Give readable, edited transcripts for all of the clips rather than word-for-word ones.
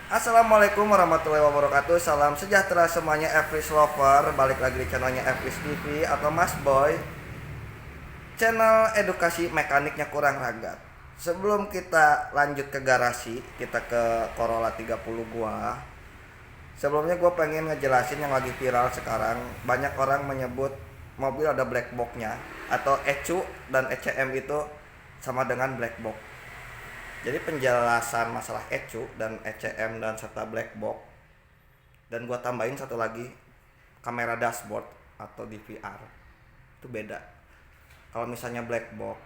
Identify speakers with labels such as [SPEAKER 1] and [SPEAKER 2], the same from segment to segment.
[SPEAKER 1] Assalamualaikum warahmatullahi wabarakatuh. Salam sejahtera semuanya Everest Lover. Balik lagi di channelnya Everest TV atau Mas Boy, channel edukasi mekaniknya kurang ragat. Sebelum kita lanjut ke garasi, kita ke Corolla 30 gua. Sebelumnya gua pengen ngejelasin yang lagi viral sekarang. Banyak orang menyebut mobil ada black box-nya atau ECU dan ECM itu sama dengan black box. Jadi penjelasan masalah ECU dan ECM dan serta black box, dan gua tambahin satu lagi, kamera dashboard atau DVR itu beda. Kalau misalnya black box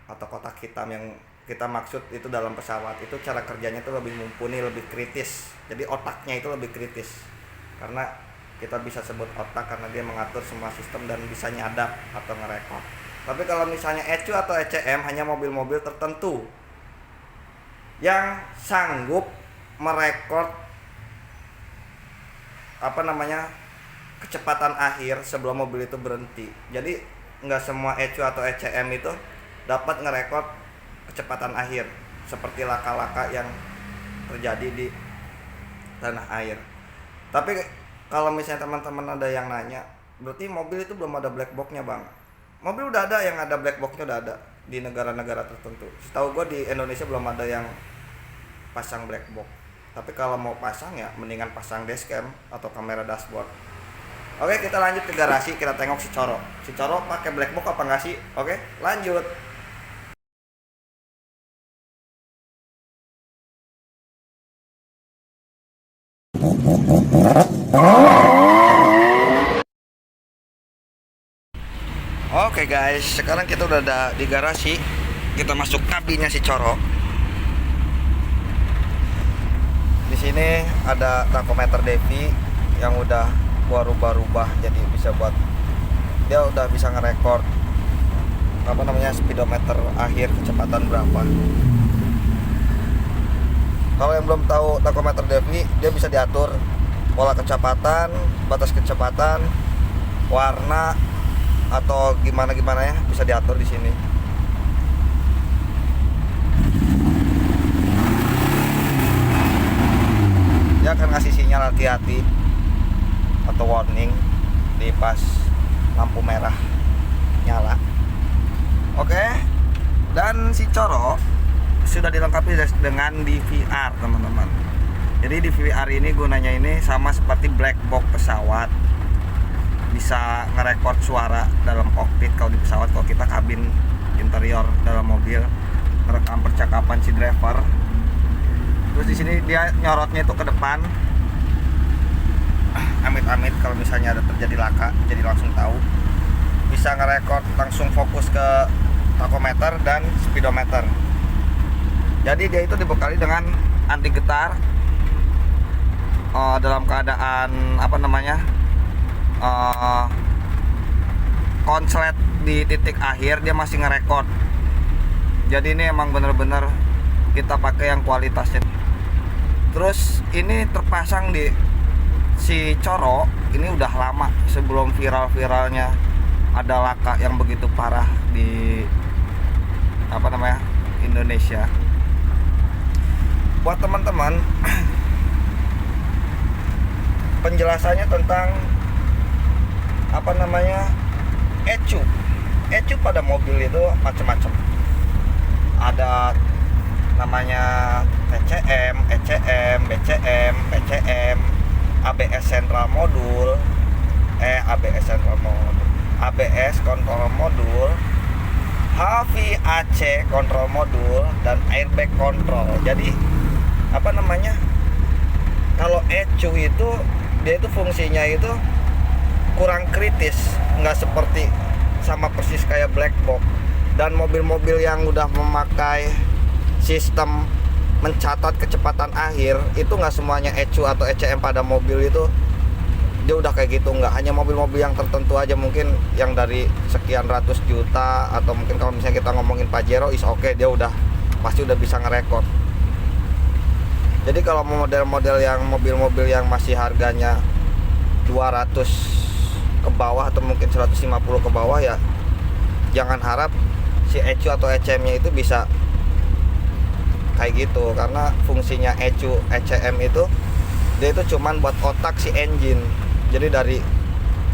[SPEAKER 1] atau kotak hitam yang kita maksud itu dalam pesawat, itu cara kerjanya itu lebih mumpuni, lebih kritis. Jadi otaknya itu lebih kritis, karena kita bisa sebut otak karena dia mengatur semua sistem dan bisa nyadap atau ngerekod. Tapi kalau misalnya ECU atau ECM hanya mobil-mobil tertentu yang sanggup merekod kecepatan akhir sebelum mobil itu berhenti. Jadi nggak semua ECU atau ECM itu dapat ngerekod kecepatan akhir seperti laka-laka yang terjadi di tanah air. Tapi kalau misalnya teman-teman ada yang nanya, berarti mobil itu belum ada black box-nya bang? Mobil udah ada, yang ada black box-nya udah ada di negara-negara tertentu. Setahu gue di Indonesia belum ada yang pasang black box. Tapi kalau mau pasang ya mendingan pasang dashcam atau kamera dashboard. Oke, kita lanjut ke garasi, kita tengok si Coro. Si Coro pakai black box apa enggak sih? Oke, lanjut. Oke guys, sekarang kita udah ada di garasi. Kita masuk kabinnya si Coro. Di sini ada tachometer Devi yang udah gua rubah-rubah jadi bisa buat, dia udah bisa ngerekord speedometer akhir kecepatan berapa. Kalau yang belum tahu tachometer Devi, dia bisa diatur pola kecepatan, batas kecepatan, warna atau gimana ya, bisa diatur di sini. Dia akan ngasih sinyal hati-hati atau warning di pas lampu merah nyala. Oke, dan si Coro sudah dilengkapi dengan DVR teman-teman. Jadi DVR ini gunanya ini sama seperti black box pesawat, bisa ngerekord suara dalam kokpit kalau di pesawat. Kalau kita kabin interior dalam mobil, merekam percakapan si driver. Terus di sini dia nyorotnya itu ke depan. Amit-amit kalau misalnya ada terjadi laka, jadi langsung tahu. Bisa ngerekord langsung fokus ke tachometer dan speedometer. Jadi dia itu dibekali dengan anti getar. Dalam keadaan konslet di titik akhir dia masih ngerekord. Jadi ini emang bener-bener kita pakai yang kualitasnya. Terus ini terpasang di si Coro ini udah lama, sebelum viral-viralnya ada laka yang begitu parah di Indonesia. Buat teman-teman, penjelasannya tentang ECU pada mobil itu macam-macam. Ada namanya TCM, ECM, BCM, PCM, ABS Central Module, ABS Control Module, HVAC Control Module, dan Airbag Control. Jadi kalau ECU itu dia itu fungsinya itu kurang kritis, nggak seperti sama persis kayak black box. Dan mobil-mobil yang udah memakai sistem mencatat kecepatan akhir itu nggak semuanya ECU atau ECM pada mobil itu dia udah kayak gitu. Nggak, hanya mobil-mobil yang tertentu aja, mungkin yang dari sekian ratus juta, atau mungkin kalau misalnya kita ngomongin Pajero dia pasti udah bisa ngerekord. Jadi kalau model-model yang mobil-mobil yang masih harganya 200 ke bawah atau mungkin 150 ke bawah, ya jangan harap si ECU atau ECM nya itu bisa kayak gitu, karena fungsinya ECU ECM itu dia itu cuman buat otak si engine. Jadi dari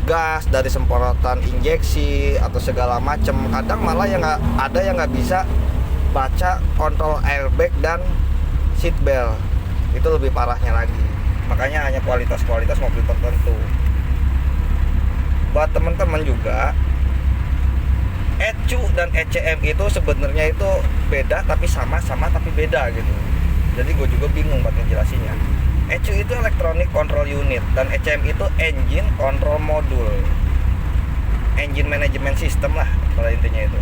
[SPEAKER 1] gas, dari semprotan injeksi atau segala macem, kadang malah yang nggak bisa baca kontrol airbag dan seat belt. Itu lebih parahnya lagi. Makanya hanya kualitas mobil tertentu. Buat teman-teman juga, ECU dan ECM itu sebenarnya itu beda tapi sama tapi beda gitu. Jadi gue juga bingung buat ngejelasinnya. ECU itu Electronic Control Unit dan ECM itu Engine Control Module, Engine Management System lah pada intinya itu.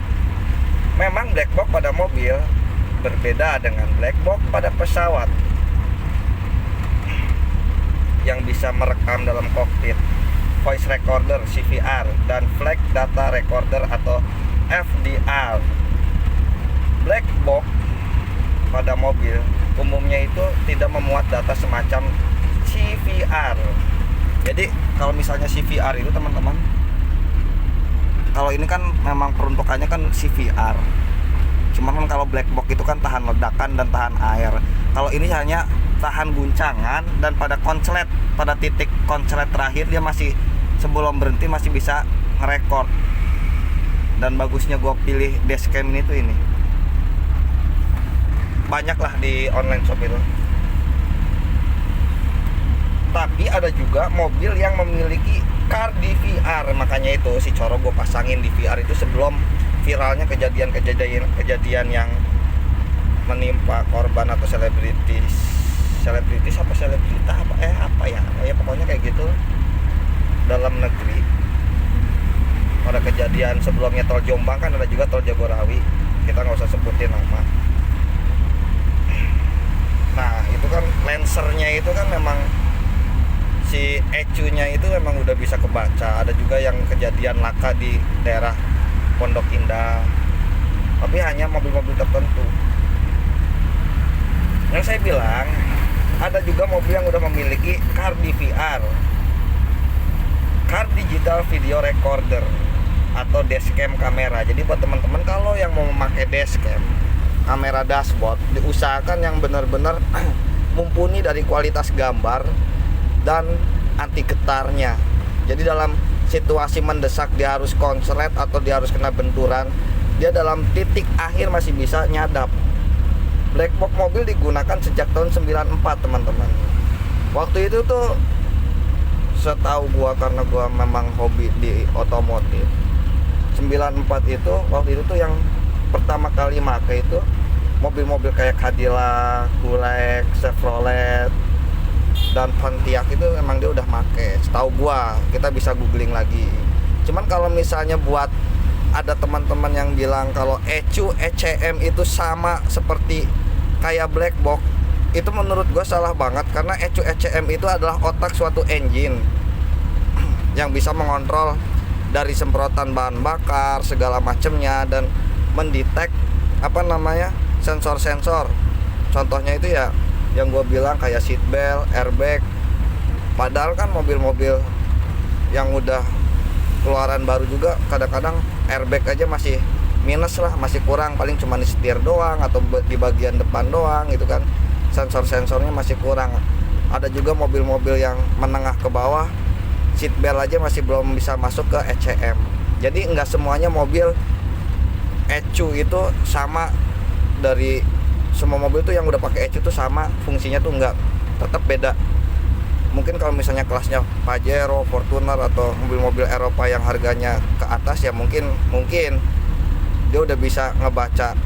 [SPEAKER 1] Memang black box pada mobil berbeda dengan black box pada pesawat yang bisa merekam dalam kokpit, voice recorder CVR, dan flight data recorder atau FDR. Black box pada mobil umumnya itu tidak memuat data semacam CVR. Jadi kalau misalnya CVR itu teman-teman, kalau ini kan memang peruntukannya kan CVR. Cuman kan kalau black box itu kan tahan ledakan dan tahan air. Kalau ini hanya tahan guncangan, dan pada konslet, pada titik konslet terakhir dia masih, sebelum berhenti masih bisa ngerekord. Dan bagusnya gue pilih dashcam ini tuh ini. Banyak lah di online shop itu. Tapi ada juga mobil yang memiliki car DVR, makanya itu si Coro gue pasangin DVR itu sebelum viralnya kejadian yang menimpa korban atau selebritis apa ya pokoknya kayak gitu dalam negeri. Pada kejadian sebelumnya tol Jombang kan ada juga tol Jagorawi, kita nggak usah sebutin nama. Nah itu kan lensernya itu kan memang si ECU-nya itu memang udah bisa kebaca. Ada juga yang kejadian laka di daerah Pondok Indah, tapi hanya mobil-mobil tertentu. Yang saya bilang, ada juga mobil yang udah memiliki car DVR, car digital video recorder atau dashcam kamera. Jadi buat teman-teman kalau yang mau memakai dashcam kamera dashboard, diusahakan yang benar-benar mumpuni dari kualitas gambar dan anti getarnya. Jadi dalam situasi mendesak dia harus konslet atau dia harus kena benturan, dia dalam titik akhir masih bisa nyadap. Black box mobil digunakan sejak tahun 94 teman-teman. Waktu itu tuh setahu gua, karena gua memang hobi di otomotif, 94 itu waktu itu tuh yang pertama kali make itu mobil-mobil kayak Cadillac, Buick, Chevrolet, dan Pontiac itu emang dia udah make. Setahu gua, kita bisa googling lagi. Cuman kalau misalnya buat ada teman-teman yang bilang kalau ECU ECM itu sama seperti kayak black box, itu menurut gua salah banget, karena ECU ECM itu adalah otak suatu engine yang bisa mengontrol dari semprotan bahan bakar segala macamnya dan mendetek sensor-sensor. Contohnya itu ya yang gue bilang kayak seat belt, airbag. Padahal kan mobil-mobil yang udah keluaran baru juga kadang-kadang airbag aja masih minus lah, masih kurang, paling cuma di setir doang atau di bagian depan doang gitu kan. Sensor-sensornya masih kurang. Ada juga mobil-mobil yang menengah ke bawah, seat belt aja masih belum bisa masuk ke ECM. Jadi nggak semuanya mobil ECU itu sama. Dari semua mobil tuh yang udah pakai ECU tuh sama, fungsinya tuh nggak, tetap beda. Mungkin kalau misalnya kelasnya Pajero, Fortuner atau mobil-mobil Eropa yang harganya ke atas ya mungkin dia udah bisa ngebaca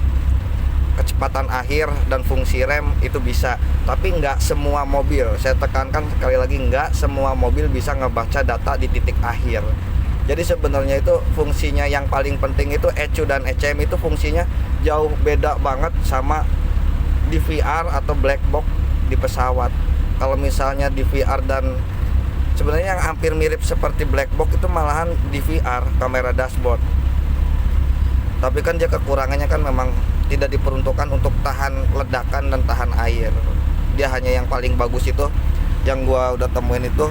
[SPEAKER 1] kecepatan akhir dan fungsi rem itu bisa. Tapi nggak semua mobil, saya tekankan sekali lagi, nggak semua mobil bisa ngebaca data di titik akhir. Jadi sebenarnya itu fungsinya yang paling penting itu ECU dan ECM itu fungsinya jauh beda banget sama DVR atau black box di pesawat. Kalau misalnya DVR dan sebenarnya yang hampir mirip seperti black box itu malahan DVR, kamera dashboard. Tapi kan dia kekurangannya kan memang tidak diperuntukkan untuk tahan ledakan dan tahan air. Dia hanya yang paling bagus itu yang gua udah temuin itu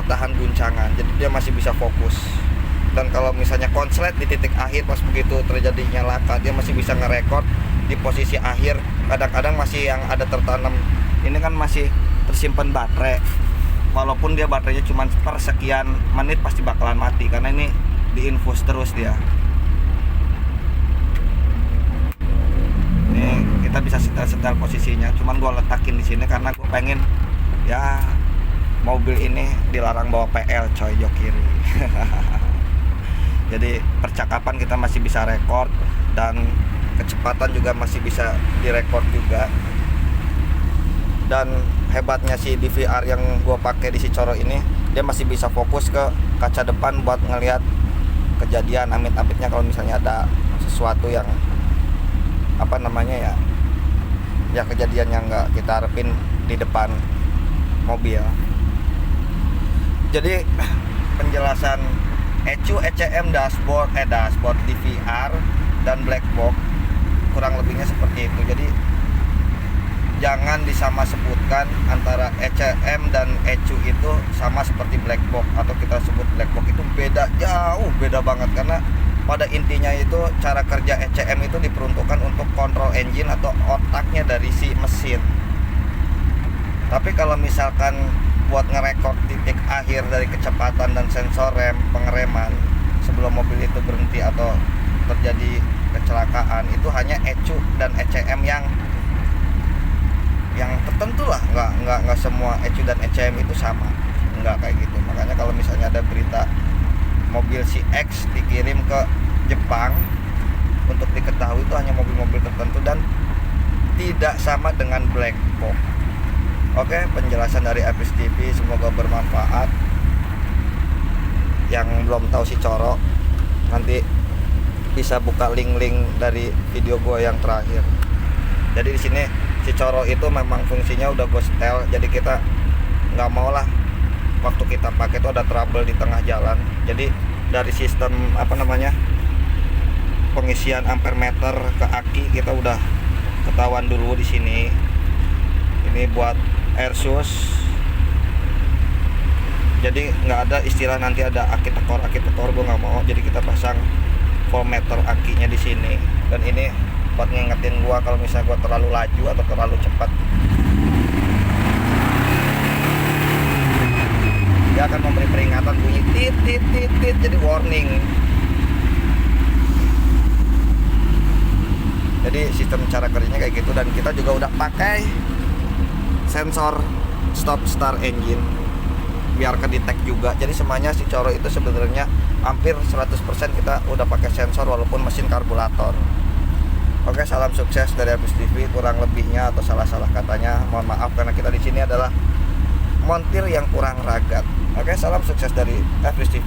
[SPEAKER 1] tahan guncangan. Jadi dia masih bisa fokus. Dan kalau misalnya konslet di titik akhir pas begitu terjadinya laka, dia masih bisa ngerekord di posisi akhir. Kadang-kadang masih yang ada tertanam, ini kan masih tersimpan baterai, walaupun dia baterainya cuma per sekian menit pasti bakalan mati karena ini diinfus terus dia. Ini kita bisa setel posisinya, cuman gua letakin di sini karena gua pengen ya mobil ini dilarang bawa PL coy, jok kiri. Jadi percakapan kita masih bisa rekord dan kecepatan juga masih bisa direkord juga. Dan hebatnya si DVR yang gua pakai di si Coro ini, dia masih bisa fokus ke kaca depan buat ngelihat kejadian amit-amitnya kalau misalnya ada sesuatu yang apa namanya ya kejadian yang nggak kita harapin di depan mobil. Jadi penjelasan ECU, ECM, dashboard DVR dan black box kurang lebihnya seperti itu. Jadi jangan disama sebutkan antara ECM dan ECU itu sama seperti black box, atau kita sebut black box itu beda, jauh beda banget. Karena pada intinya itu cara kerja ECM itu diperuntukkan untuk kontrol engine atau otaknya dari si mesin. Tapi kalau misalkan buat ngerekord titik akhir dari kecepatan dan sensor rem pengereman sebelum mobil itu berhenti atau terjadi kecelakaan, itu hanya ECU dan ECM yang tertentu lah. Nggak semua ECU dan ECM itu sama, nggak kayak gitu. Makanya kalau misalnya ada berita mobil si X dikirim ke Jepang, untuk diketahui itu hanya mobil-mobil tertentu dan tidak sama dengan black box. Oke, penjelasan dari Epris TV semoga bermanfaat. Yang belum tahu si Coro, nanti bisa buka link-link dari video gue yang terakhir. Jadi di sini si Coro itu memang fungsinya udah gue setel, jadi kita nggak mau lah waktu kita pakai itu ada trouble di tengah jalan. Jadi dari sistem pengisian ampere meter ke aki kita udah ketahuan dulu di sini. Ini buat Airsus, jadi nggak ada istilah nanti ada aki tekor gue nggak mau. Jadi kita pasang voltmeter akinya di sini, dan ini buat ngingetin gue kalau misalnya gue terlalu laju atau terlalu cepat, dia akan memberi peringatan bunyi tit tit tit tit, jadi warning. Jadi sistem cara kerjanya kayak gitu, dan kita juga udah pakai sensor stop start engine biar kedetek juga. Jadi semuanya si Coro itu sebenarnya hampir 100% kita udah pakai sensor walaupun mesin karburator. Oke, salam sukses dari Epris TV. Kurang lebihnya atau salah-salah katanya mohon maaf, karena kita di sini adalah montir yang kurang ragat. Oke, salam sukses dari Epris TV.